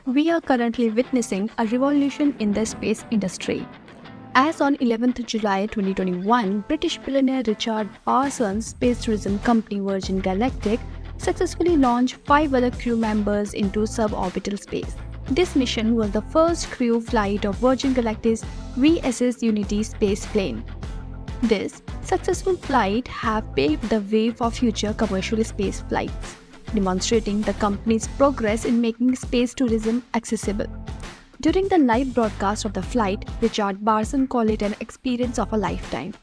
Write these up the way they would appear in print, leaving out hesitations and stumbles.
We are currently witnessing a revolution in the space industry. As on 11th July 2021, British billionaire Richard Branson's space tourism company Virgin Galactic successfully launched 5 other crew members into suborbital space. This mission was the first crew flight of Virgin Galactic's VSS Unity space plane. This successful flight have paved the way for future commercial space flights, demonstrating the company's progress in making space tourism accessible. During the live broadcast of the flight, Richard Branson called it an experience of a lifetime.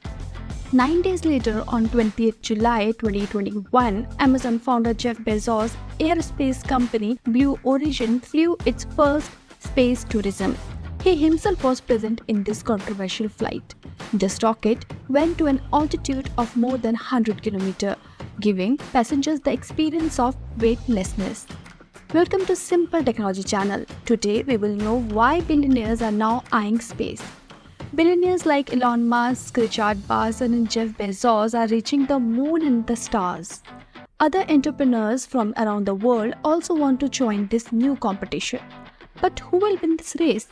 9 days later, on 20th July 2021, Amazon founder Jeff Bezos' aerospace company Blue Origin flew its first space tourism. He himself was present in this controversial flight. This rocket went to an altitude of more than 100 km, giving passengers the experience of weightlessness. Welcome to Simple Technology Channel. Today we will know why billionaires are now eyeing space. Billionaires like Elon Musk, Richard Branson and Jeff Bezos are reaching the moon and the stars. Other entrepreneurs from around the world also want to join this new competition. But who will win this race?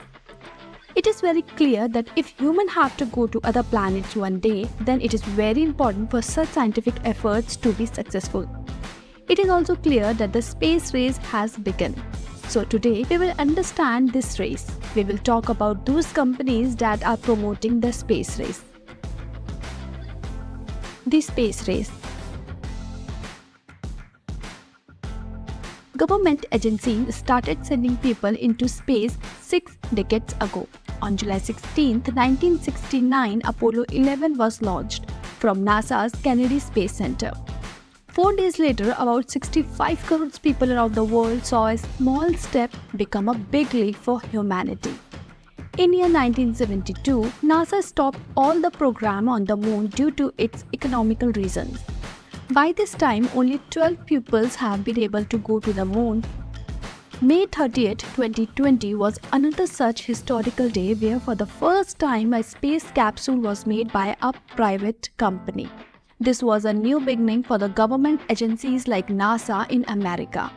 It is very clear that if humans have to go to other planets one day, then it is very important for such scientific efforts to be successful. It is also clear that the space race has begun. So today we will understand this race. We will talk about those companies that are promoting the space race. The space race. Government agencies started sending people into space 6 decades ago. On July 16, 1969, Apollo 11 was launched from NASA's Kennedy Space Center. 4 days later, about 65 crore people around the world saw a small step become a big leap for humanity. In year 1972, NASA stopped all the program on the moon due to its economical reasons. By this time, only 12 pupils have been able to go to the moon. May 30th, 2020 was another such historical day where for the first time a space capsule was made by a private company. This was a new beginning for the government agencies like NASA in America.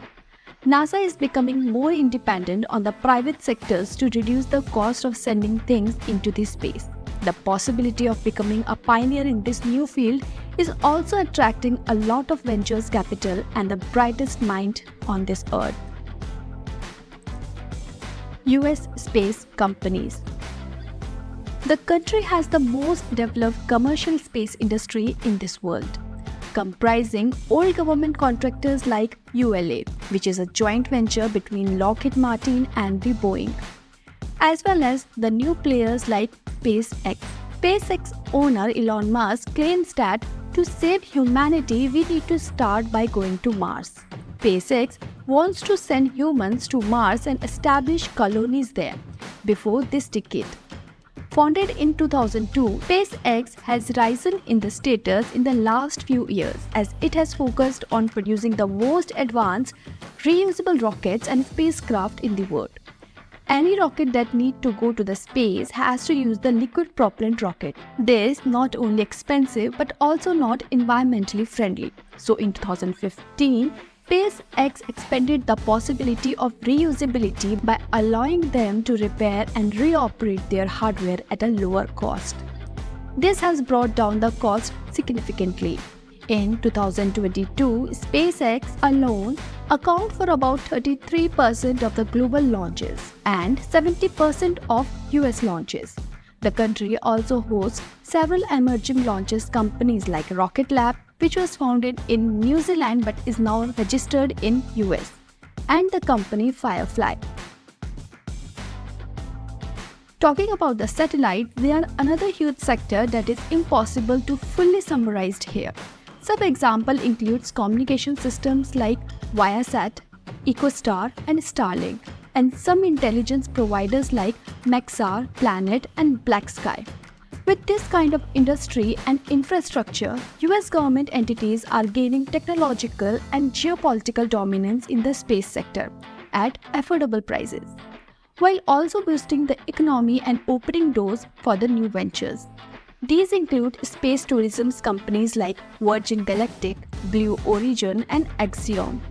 NASA is becoming more independent on the private sectors to reduce the cost of sending things into the space. The possibility of becoming a pioneer in this new field is also attracting a lot of ventures capital and the brightest mind on this earth. US space companies. The country has the most developed commercial space industry in this world, comprising old government contractors like ULA, which is a joint venture between Lockheed Martin and the Boeing, as well as the new players like SpaceX. SpaceX owner Elon Musk claims that to save humanity, we need to start by going to Mars. SpaceX wants to send humans to Mars and establish colonies there before this decade. Founded in 2002, SpaceX has risen in the status in the last few years as it has focused on producing the most advanced reusable rockets and spacecraft in the world. Any rocket that needs to go to the space has to use the liquid propellant rocket. This is not only expensive but also not environmentally friendly. So in 2015, SpaceX expanded the possibility of reusability by allowing them to repair and reoperate their hardware at a lower cost. This has brought down the cost significantly. In 2022, SpaceX alone accounts for about 33% of the global launches and 70% of US launches. The country also hosts several emerging launches companies like Rocket Lab, which was founded in New Zealand but is now registered in US, and the company Firefly. Talking about the satellite, they are another huge sector that is impossible to fully summarize here. Some example includes communication systems like Viasat, EcoStar and Starlink, and some intelligence providers like Maxar, Planet and Black Sky. With this kind of industry and infrastructure, US government entities are gaining technological and geopolitical dominance in the space sector at affordable prices, while also boosting the economy and opening doors for the new ventures. These include space tourism companies like Virgin Galactic, Blue Origin and Axiom.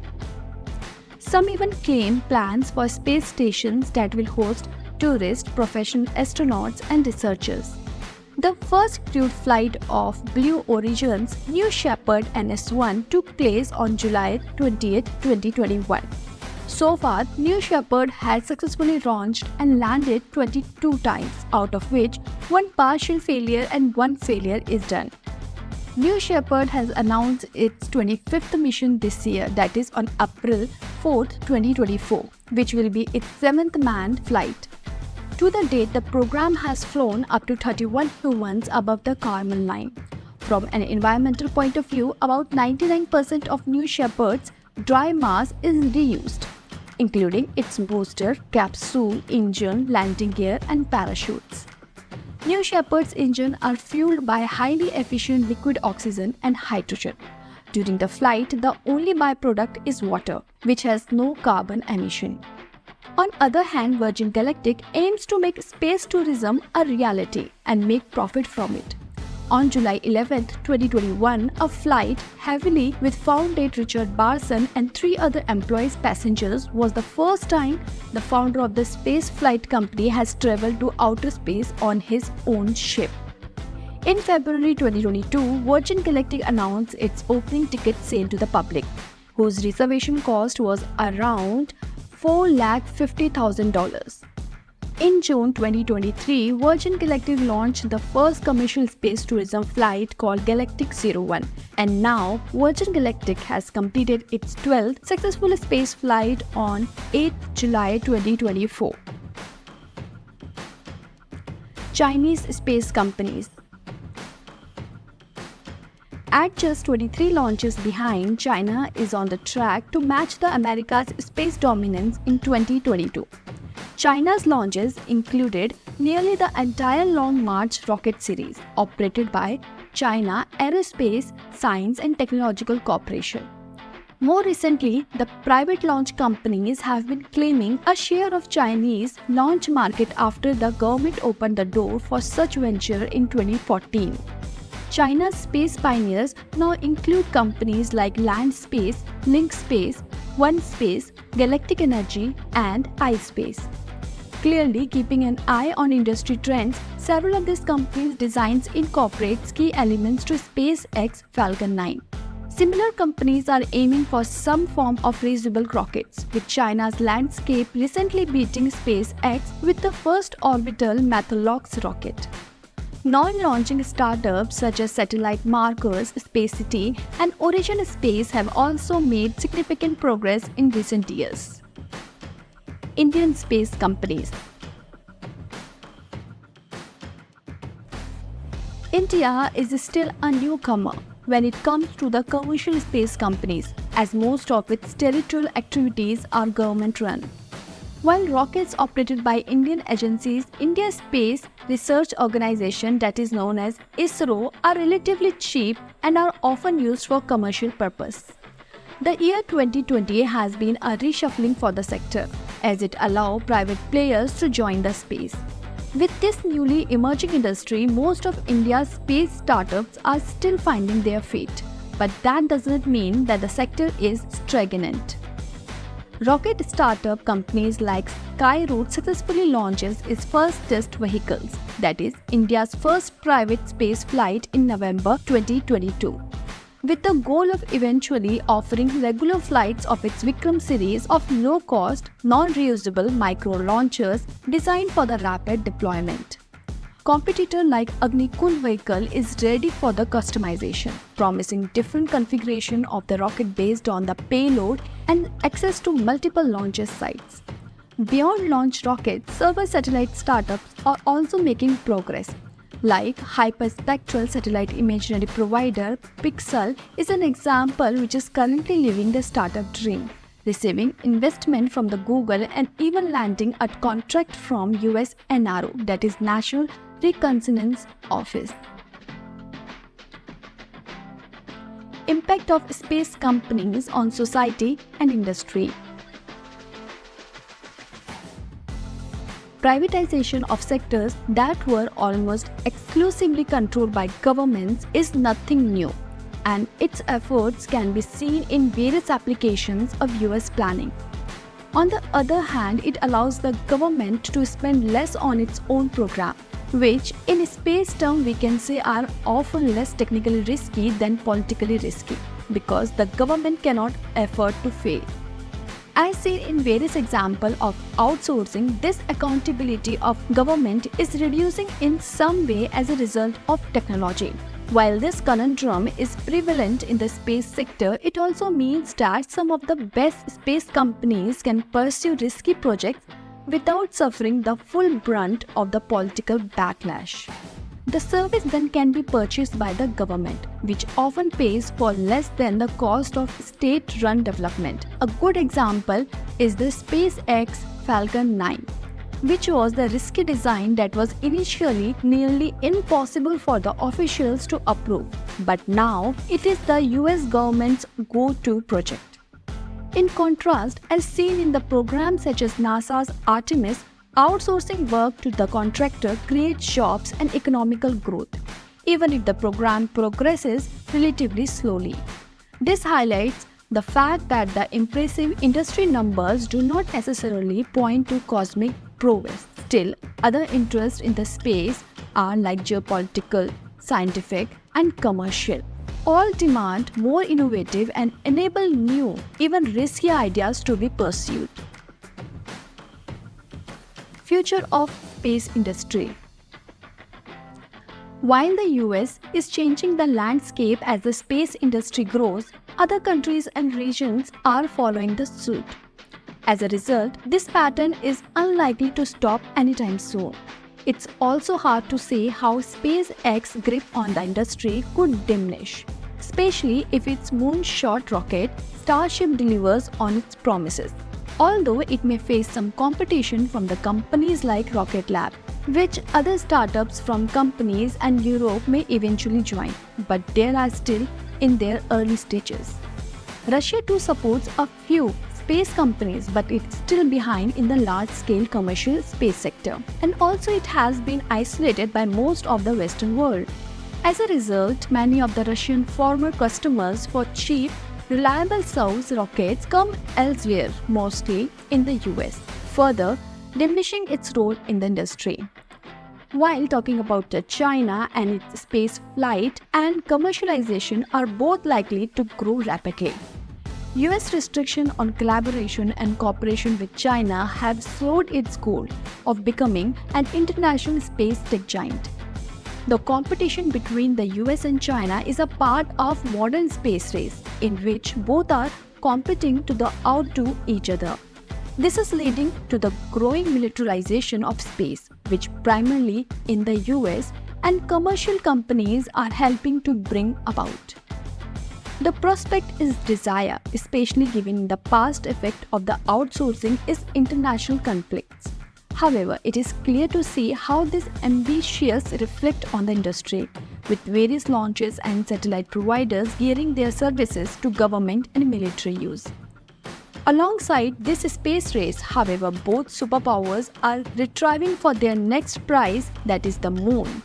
Some even claim plans for space stations that will host tourists, professional astronauts, and researchers. The first crewed flight of Blue Origin's New Shepard NS-1 took place on July 20, 2021. So far, New Shepard has successfully launched and landed 22 times, out of which one partial failure and one failure is done. New Shepard has announced its 25th mission this year, that is on April 4, 2024, which will be its 7th manned flight. To the date, the program has flown up to 31 humans above the Kármán line. From an environmental point of view, about 99% of New Shepard's dry mass is reused, including its booster, capsule, engine, landing gear, and parachutes. New Shepard's engines are fueled by highly efficient liquid oxygen and hydrogen. During the flight, the only byproduct is water, which has no carbon emission. On the other hand, Virgin Galactic aims to make space tourism a reality and make profit from it. On July 11, 2021, a flight heavily with founder Richard Branson and 3 other employees passengers was the first time the founder of the space flight company has traveled to outer space on his own ship. In February 2022, Virgin Galactic announced its opening ticket sale to the public, whose reservation cost was around $450,000. In June 2023, Virgin Galactic launched the first commercial space tourism flight called Galactic 01, and now Virgin Galactic has completed its 12th successful space flight on 8 July 2024. Chinese space companies. At just 23 launches behind, China is on the track to match the America's space dominance in 2022. China's launches included nearly the entire Long March rocket series operated by China Aerospace, Science and Technological Corporation. More recently, the private launch companies have been claiming a share of Chinese launch market after the government opened the door for such venture in 2014. China's space pioneers now include companies like Land Space, Link Space, One Space, Galactic Energy, and iSpace. Clearly keeping an eye on industry trends, several of these companies' designs incorporate key elements to SpaceX Falcon 9. Similar companies are aiming for some form of reusable rockets, with China's Landscape recently beating SpaceX with the first orbital Metalox rocket. Non-launching startups such as Satellite Markers, SpaceCity, and Origin Space have also made significant progress in recent years. Indian space companies. India is still a newcomer when it comes to the commercial space companies, as most of its territorial activities are government-run. While rockets operated by Indian agencies, India's Space Research Organization, that is known as ISRO, are relatively cheap and are often used for commercial purpose. The year 2020 has been a reshuffling for the sector, as it allows private players to join the space. With this newly emerging industry, most of India's space startups are still finding their feet, but that doesn't mean that the sector is stagnant. Rocket startup companies like Skyroot successfully launches its first test vehicles, that is, India's first private space flight in November 2022. With the goal of eventually offering regular flights of its Vikram series of low-cost, non-reusable micro-launchers designed for the rapid deployment. Competitor like Agnikul vehicle is ready for the customization, promising different configuration of the rocket based on the payload and access to multiple launch sites. Beyond launch rockets, several satellite startups are also making progress. Like hyperspectral satellite imagery provider Pixel is an example which is currently living the startup dream, receiving investment from the Google and even landing a contract from US NRO, that is National Reconnaissance Office. Impact of space companies on society and industry. Privatization of sectors that were almost exclusively controlled by governments is nothing new, and its efforts can be seen in various applications of US planning. On the other hand, it allows the government to spend less on its own program, which in space term we can say are often less technically risky than politically risky, because the government cannot afford to fail. As seen in various examples of outsourcing, this accountability of government is reducing in some way as a result of technology. While this conundrum is prevalent in the space sector, it also means that some of the best space companies can pursue risky projects without suffering the full brunt of the political backlash. The service then can be purchased by the government, which often pays for less than the cost of state-run development. A good example is the SpaceX Falcon 9, which was the risky design that was initially nearly impossible for the officials to approve, but now it is the US government's go-to project. In contrast, as seen in the programs such as NASA's Artemis, outsourcing work to the contractor creates jobs and economical growth, even if the program progresses relatively slowly. This highlights the fact that the impressive industry numbers do not necessarily point to cosmic prowess. Still, other interests in the space are like geopolitical, scientific, and commercial. All demand more innovative and enable new, even risky ideas to be pursued. Future of space industry. While the US is changing the landscape as the space industry grows, other countries and regions are following the suit. As a result, this pattern is unlikely to stop anytime soon. It's also hard to say how SpaceX's grip on the industry could diminish, especially if its moonshot rocket Starship delivers on its promises. Although it may face some competition from the companies like Rocket Lab, which other startups from companies and Europe may eventually join, but they are still in their early stages. Russia too supports a few space companies, but it's still behind in the large-scale commercial space sector, and also it has been isolated by most of the Western world. As a result, many of the Russian former customers for cheap, reliable Soyuz rockets come elsewhere, mostly in the US, further diminishing its role in the industry. While talking about China and its space flight and commercialization are both likely to grow rapidly. US restrictions on collaboration and cooperation with China have slowed its goal of becoming an international space tech giant. The competition between the US and China is a part of modern space race in which both are competing to outdo each other. This is leading to the growing militarization of space, which primarily in the US and commercial companies are helping to bring about. The prospect is dire, especially given the past effect of the outsourcing is international conflicts. However, it is clear to see how this ambitions reflect on the industry, with various launches and satellite providers gearing their services to government and military use. Alongside this space race, however, both superpowers are retrieving for their next prize, that is the moon.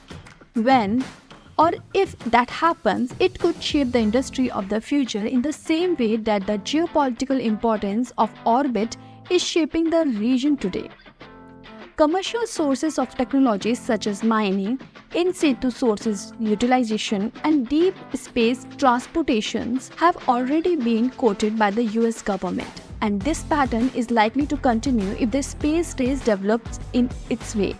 When or if that happens, it could shape the industry of the future in the same way that the geopolitical importance of orbit is shaping the region today. Commercial sources of technology such as mining, in situ sources utilization, and deep space transportations have already been quoted by the US government, and this pattern is likely to continue if the space race develops in its way.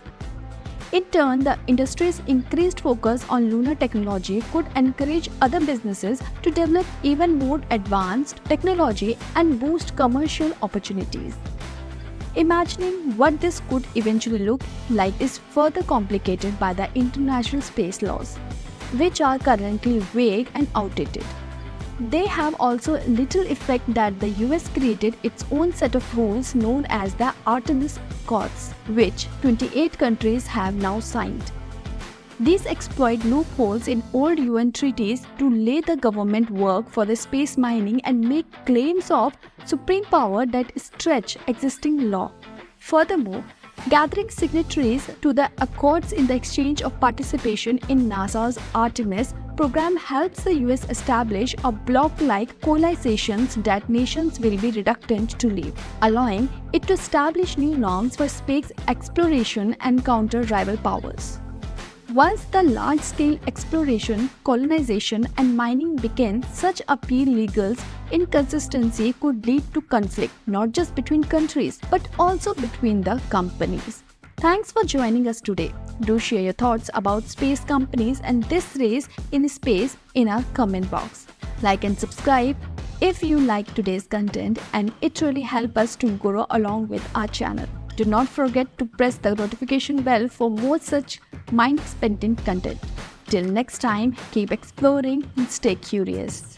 In turn, the industry's increased focus on lunar technology could encourage other businesses to develop even more advanced technology and boost commercial opportunities. Imagining what this could eventually look like is further complicated by the international space laws, which are currently vague and outdated. They have also little effect that the US created its own set of rules known as the Artemis Accords, which 28 countries have now signed. These exploit loopholes in old UN treaties to lay the government work for the space mining and make claims of supreme power that stretch existing law. Furthermore, gathering signatories to the accords in the exchange of participation in NASA's Artemis program helps the US establish a bloc-like coalitions that nations will be reluctant to leave, allowing it to establish new norms for space exploration and counter rival powers. Once the large-scale exploration, colonization, and mining began, such appeal legals inconsistency could lead to conflict not just between countries but also between the companies. Thanks for joining us today. Do share your thoughts about space companies and this race in space in our comment box. Like and subscribe if you like today's content, and it really helps us to grow along with our channel. Do not forget to press the notification bell for more such mind-spending content. Till next time, keep exploring and stay curious.